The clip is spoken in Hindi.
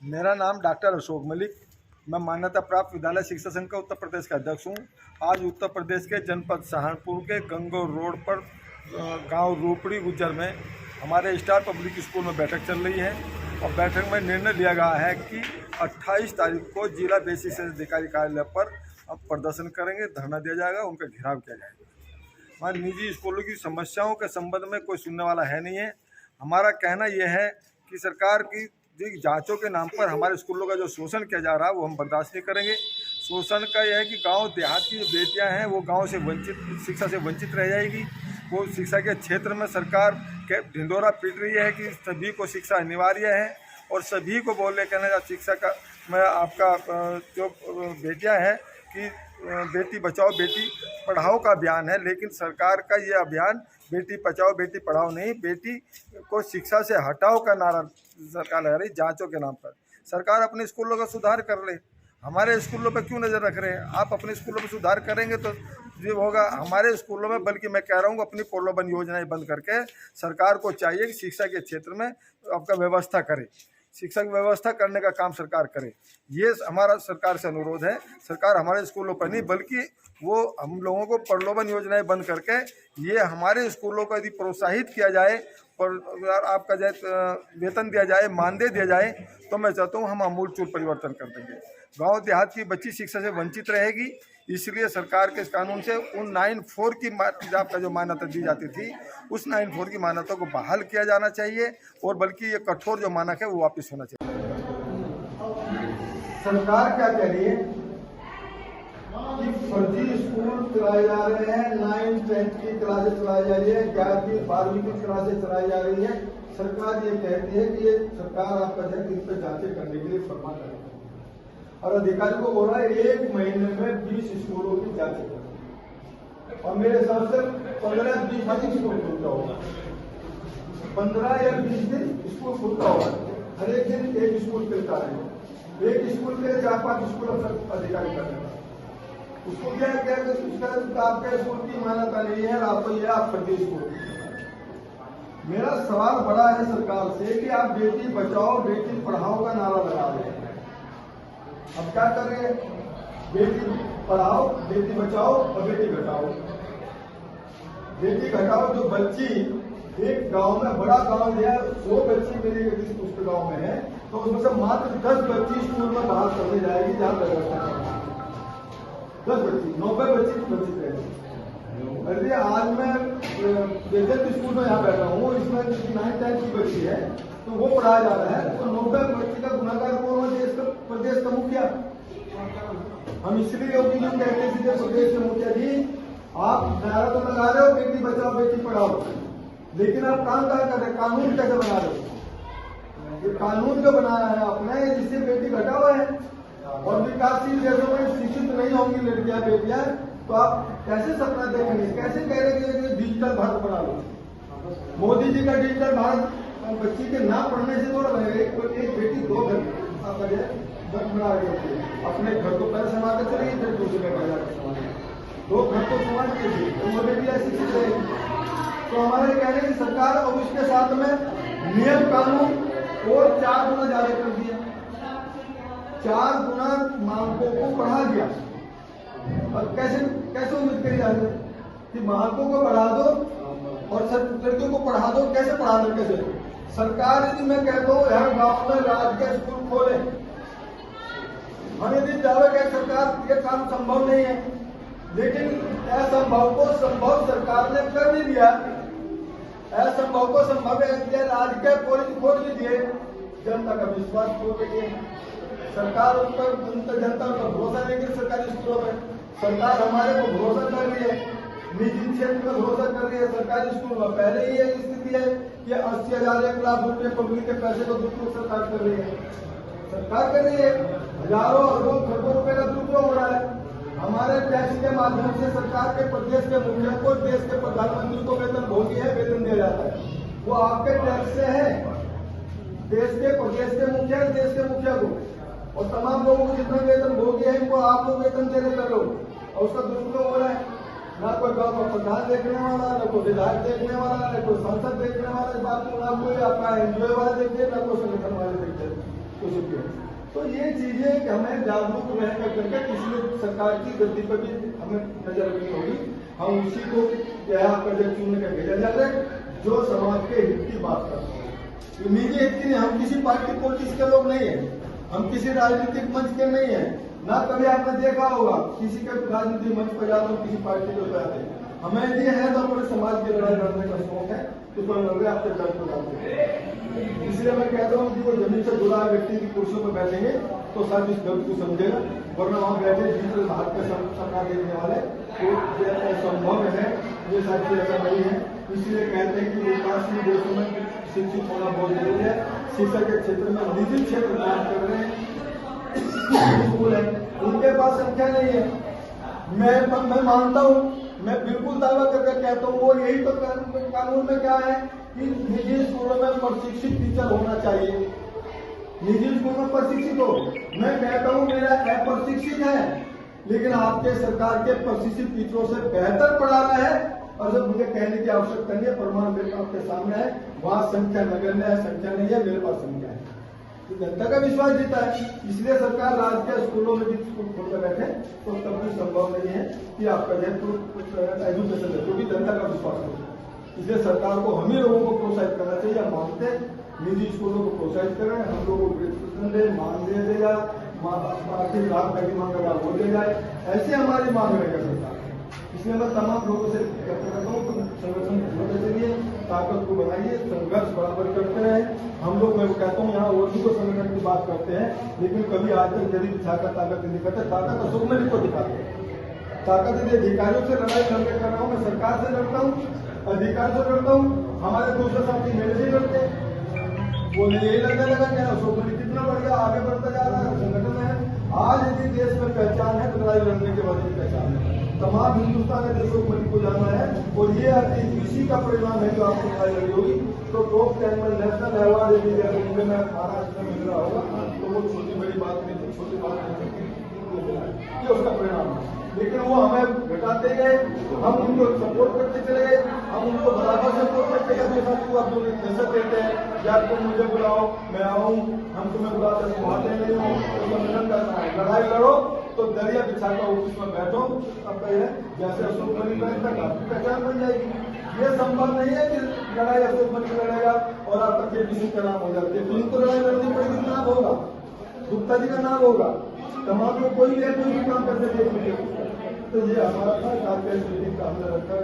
मेरा नाम डॉक्टर अशोक मलिक। मैं मान्यता प्राप्त विद्यालय शिक्षा संघ का उत्तर प्रदेश का अध्यक्ष हूँ। आज उत्तर प्रदेश के जनपद सहारनपुर के गंगोर रोड पर गांव रोपड़ी गुज्जर में हमारे स्टार पब्लिक स्कूल में बैठक चल रही है और बैठक में निर्णय लिया गया है कि 28 तारीख को जिला बेसिक शिक्षा अधिकारी कार्यालय पर हम प्रदर्शन करेंगे, धरना दिया जाएगा, उनका घेराव किया जाएगा। हमारे निजी स्कूलों की समस्याओं के संबंध में कोई सुनने वाला है नहीं है। हमारा कहना यह है कि सरकार की जांचों के नाम पर हमारे स्कूलों का जो शोषण किया जा रहा है वो हम बर्दाश्त नहीं करेंगे। शोषण का यह है कि गांव देहात की जो बेटियां हैं वो गांव से शिक्षा से वंचित रह जाएगी। वो शिक्षा के क्षेत्र में सरकार के ढिंढोरा पीट रही है कि सभी को शिक्षा अनिवार्य है और सभी को बोले कहने का शिक्षा का मैं आपका जो बेटियां हैं कि बेटी बचाओ बेटी पढ़ाओ का अभियान है, लेकिन सरकार का ये अभियान बेटी बचाओ बेटी पढ़ाओ नहीं, बेटी को शिक्षा से हटाओ का नारा सरकार लगा रही। जांचों के नाम पर सरकार अपने स्कूलों का सुधार कर ले। हमारे स्कूलों पर क्यों नज़र रख रहे हैं? आप अपने स्कूलों में सुधार करेंगे तो ये होगा। हमारे स्कूलों में बल्कि मैं कह रहा हूँ अपनी प्रलोभन योजनाएं बंद करके सरकार को चाहिए कि शिक्षा के क्षेत्र में आपका व्यवस्था करे, शिक्षा की व्यवस्था करने का काम सरकार करे। ये हमारा सरकार से अनुरोध है। सरकार हमारे स्कूलों पर नहीं बल्कि वो हम लोगों को प्रलोभन योजनाएं बंद करके ये हमारे स्कूलों को यदि प्रोत्साहित किया जाए और आपका वेतन दिया जाए, मानदेय दिया जाए, तो मैं चाहता हूँ हम आमूलचूल परिवर्तन कर देंगे। गांव देहात की बच्ची शिक्षा से वंचित रहेगी, इसलिए सरकार के इस कानून से उन 9(4) की आपका जो मान्यता दी जाती थी उस 9(4) की मान्यता को बहाल किया जाना चाहिए और बल्कि ये कठोर जो मानक है वो वापस होना चाहिए। सरकार क्या कह रही है कि फर्जी स्कूल चलाए जा रहे हैं, 9th 10th की क्लासेस चलाई जा रही है, 11वीं 12वीं की क्लासेस चलाई जा रही है। सरकार ये कहती है कि ये सरकार आपका जो है इन पर जांचें करने के लिए फरमा करेगी और अधिकारी को बोल रहा है 1 महीने में 20 स्कूलों की जांचें करें और मेरे हिसाब से 15-20 स्कूल खुलता होगा, 15 या 20 दिन स्कूल खुलता होगा। हर एक दिन एक स्कूल खुलता है, एक स्कूल के 4-5 स्कूल अधिकारी कर रहे हैं। उसको क्या उसका आपके स्कूल की मान्यता नहीं है, आपको यह आप फर्जी स्कूल। मेरा सवाल बड़ा है सरकार से कि आप बेटी बचाओ बेटी पढ़ाओ का नारा लगा रहे हैं, अब क्या कर रहे हैं? बेटी पढ़ाओ बेटी बचाओ और बेटी घटाओ। बेटी घटाओ जो बच्ची एक गांव में, बड़ा गांव है, 100 बच्ची मेरी उस गांव में है, तो उसमें से मात्र 10 बच्ची स्कूल में बाहर करने जाएगी जहां व्यवस्था है। 10 बच्ची, 90 बच्ची वंचित रहेगी। अरे आज मैं बेजत स्कूल में यहाँ बैठा हूँ, इसमें 9th 10th की बच्ची है तो वो पढ़ाया जा रहा है, तो 90 बच्ची का गुनाहगार कौन है? प्रदेश का मुखिया। हम इसलिए ओपिनियन कहते हैं कि प्रदेश के मुखिया जी आप नारा तो लगा रहे हो बेटी बचाओ बेटी पढ़ाओ, लेकिन आप काम क्या कर रहे हैं? कानून कैसे बना रहे हो? ये कानून जो बनाया है आपने जिससे बेटी घटाओ है और विकासशील देशों में शिक्षित नहीं होंगी लड़कियां बेटियां, तो आप कैसे सपना देखेंगे? कैसे कह रहे कि डिजिटल भारत बना लो? मोदी जी का डिजिटल भारत बच्ची के ना पढ़ने से थोड़ा बनेगा। एक बेटी 2 घर बना रही होती है, अपने घर को पहले संभाल के चलेगी, फिर दूसरे घर जाकर संभालेगी, 2 घर को संभाल के तो वो बेटी ऐसी शिक्षित रहेगी। तो हमारे कहने की सरकार और उसके साथ में नियम कानून और 4 गुना ज्यादा कर दिया, 4 गुना मानकों को बढ़ा दिया। और कैसे उम्मीद करी जाती है कि मानकों को बढ़ा दो और लड़कियों को पढ़ा दो? कैसे पढ़ा दो? कैसे? सरकार यदि मैं कहता हूँ हर गांव में राजकीय स्कूल खोले, हम यदि दावे कह सरकार ये काम संभव नहीं है, लेकिन असंभव को संभव सरकार ने कर भी दिया। असंभव को संभव किया, राजकीय कॉलेज खोल भी दिए, जनता का विश्वास खो गई। सरकार उन पर जनता का भरोसा नहीं कर सरकारी स्कूलों में। सरकार हमारे को भरोसा कर रही है, निजी क्षेत्र में भरोसा कर रही है। सरकारी स्कूल में पहले ही एक स्थिति है कि 80,000 1 लाख रुपए पब्लिक के पैसे को दुरुपयोग सरकार कर रही है। सरकार कर रही है, हजारों अरबों खरबों रुपए का दुरुपयोग हो रहा है। हमारे टैक्स के माध्यम से सरकार के प्रदेश के मुखिया को, देश के प्रधानमंत्री को वेतन भोगी है, वेतन दिया जाता है, वो आपके टैक्स से है। देश के प्रदेश के मुखिया, देश के मुखिया को और तमाम लोगों को जितना वेतन भोगी है इनको आप लोग वेतन दे रहे लोग, और उसका दुरुपयोग हो रहा है। ना कोई गाँव का प्रधान देखने वाला, ना कोई विधायक देखने वाला, ना कोई सांसद देखने वाला, इस बात को ना कोई अपना एनजीओ वाले देखते, ना कोई संगठन वाले देखते। तो ये चीजें हमें जागरूक रह करके इसलिए सरकार की गति पर भी हमें नजर रखनी होगी। हम उसी को क्या प्रोजेक्ट चुनने का भेजा जाता है जो समाज के हित की बात करते हैं। निजी हित की नहीं, हम किसी पार्टी पॉलिटिक्स के लोग नहीं है, हम किसी राजनीतिक मंच के नहीं है, ना कभी आपने देखा होगा किसी के राजनीतिक मंच पर जाते हो किसी पार्टी को जाते हैं। हमें ये है तो अपने समाज की लड़ाई लड़ने का शौक है, तो कोई लड़ रहे आपके दल को जाते हैं। इसलिए मैं कहता हूँ कि वो जमीन से जुड़ा व्यक्ति की कुर्सियों पर बैठेंगे तो शायद इस दल को समझेगा, वरना वहाँ बैठे जिस हाथ पे सरकार देने वाले तो ये संभव है, ये सारी ऐसा नहीं है। इसलिए कहते हैं कि विकासशील देशों में शिक्षित होना बहुत जरूरी है। शिक्षा के क्षेत्र में निजी क्षेत्र काम कर रहे हैं स्कूल है, उनके पास संख्या नहीं है। मैं मानता हूँ, मैं बिल्कुल दावा करके कहता हूँ वो यही तो कानून में क्या है कि निजी स्कूलों में प्रशिक्षित टीचर होना चाहिए, निजी स्कूल में प्रशिक्षित हो। मैं कहता हूँ मेरा अप्रशिक्षित है, लेकिन आपके सरकार के प्रशिक्षित टीचरों से बेहतर पढ़ा रहा है, और जब मुझे कहने की आवश्यकता नहीं है, प्रमाण मेरे आपके सामने है। वहां संख्या नगण्य है, संख्या नहीं है, मेरे पास संख्या है। तो जनता का विश्वास जीता है, इसलिए सरकार राज्य के स्कूलों में भी स्कूल खोलकर बैठे तो तब भी संभव नहीं है कि आपका एजुकेशन है, क्योंकि जनता का विश्वास है। इसलिए सरकार को हम ही लोगों को प्रोत्साहित करना चाहिए। हम मांगते निजी स्कूलों को प्रोत्साहित करें, हम लोगों को दे मांग दे जाए, आर्थिक लाभ का मांग अगर हो दे जाए, ऐसे हमारी मांग रहेगा सरकार। इसलिए मैं तमाम लोगों से कहता हूँ कि संगठन होने के लिए ताकत को बनाइए, संघर्ष बराबर करते हैं। हम लोग, मैं कहता हूँ यहाँ और भी को संगठन की बात करते हैं, लेकिन कभी आज तक यदि दिखाकर ताकत नहीं दिखाते, ताकत अशोक में को दिखाते हैं। ताकत यदि अधिकारियों से लड़ाई लड़के कर रहा हूँ, मैं सरकार से लड़ता हूँ, अधिकार से लड़ता हूँ, हमारे दूसरे साथी मेरे से लड़ते हैं। वो यही लगने लगा कि अशोक में कितना बढ़ गया, आगे बढ़ता जा रहा है, संगठन है। आज यदि देश में पहचान है तो लड़ाई लड़ने के बाद पहचान है। तमाम हिंदुस्तान के देशों को जाना है, और ये इसी का परिणाम है जो आपको लड़ाई लड़ी होगी। तो टॉप 10 में नेशनल अवार्ड यदि मुंबई में महाराष्ट्र में मिल रहा होगा तो वो छोटी बड़ी बात नहीं थी, छोटी बात नहीं, ये उसका परिणाम है। लेकिन वो हमें घटाते गए, हम उनको सपोर्ट करते चले गए, हम उनको बराबर सपोर्ट करते गए। जैसा कि आप लोग नजर देते हैं, या तुम मुझे बुलाओ मैं आऊँ, हम तुम्हें बुलाते सुहाते नहीं हो, तो सम्मेलन करना है, लड़ाई लड़ो तो दरिया बिछाकर ऑफिस में बैठो, अब जैसे अशोक मणि तक आपकी पहचान बन जाएगी। ये संभव नहीं है कि लड़ाई अशोक मणि लड़ेगा और आपका केपीसी का नाम हो जाती है, तो इनको लड़ाई लड़नी पड़ेगी, नाम होगा, गुप्ता जी का नाम होगा, तमाम लोग कोई भी काम करते थे। तो ये हमारा था, हमने रखा